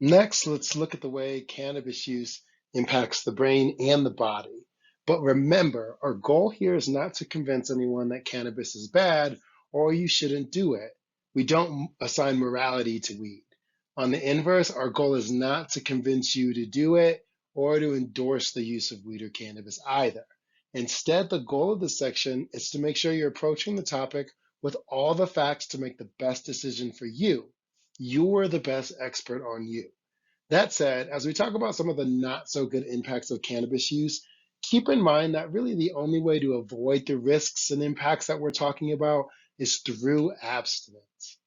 Next, let's look at the way cannabis use impacts the brain and the body. But remember, our goal here is not to convince anyone that cannabis is bad or you shouldn't do it. We don't assign morality to weed. On the inverse, our goal is not to convince you to do it or to endorse the use of weed or cannabis either. Instead, the goal of this section is to make sure you're approaching the topic with all the facts to make the best decision for you. You're the best expert on you. That said, as we talk about some of the not so good impacts of cannabis use, keep in mind that really the only way to avoid the risks and impacts that we're talking about is through abstinence.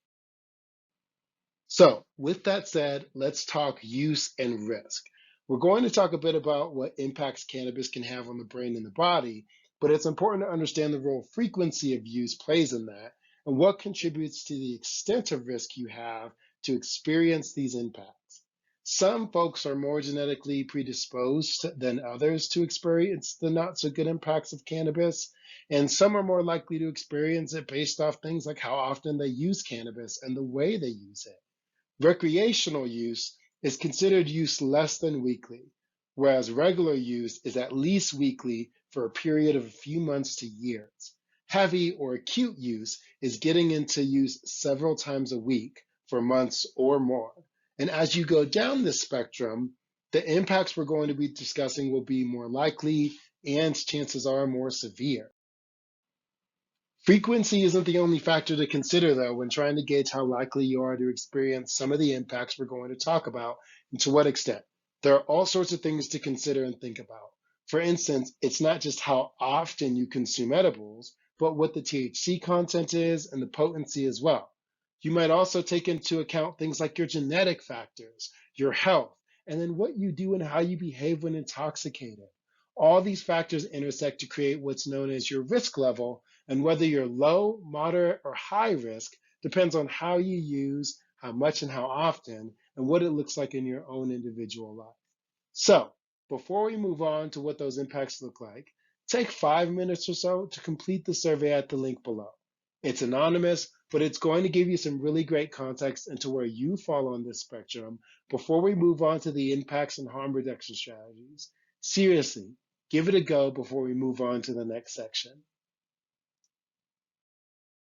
So, with that said, let's talk use and risk. We're going to talk a bit about what impacts cannabis can have on the brain and the body, but it's important to understand the role frequency of use plays in that and what contributes to the extent of risk you have to experience these impacts. Some folks are more genetically predisposed than others to experience the not so good impacts of cannabis, and some are more likely to experience it based off things like how often they use cannabis and the way they use it. Recreational use is considered use less than weekly, whereas regular use is at least weekly for a period of a few months to years. Heavy or acute use is getting into use several times a week for months or more. And as you go down this spectrum, the impacts we're going to be discussing will be more likely and chances are more severe. Frequency isn't the only factor to consider, though, when trying to gauge how likely you are to experience some of the impacts we're going to talk about and to what extent. There are all sorts of things to consider and think about. For instance, it's not just how often you consume edibles, but what the THC content is and the potency as well. You might also take into account things like your genetic factors, your health, and then what you do and how you behave when intoxicated. All these factors intersect to create what's known as your risk level, and whether you're low, moderate, or high risk depends on how you use, how much, and how often, and what it looks like in your own individual life. So, before we move on to what those impacts look like, take 5 minutes or so to complete the survey at the link below. It's anonymous, but it's going to give you some really great context into where you fall on this spectrum before we move on to the impacts and harm reduction strategies. Seriously, give it a go before we move on to the next section.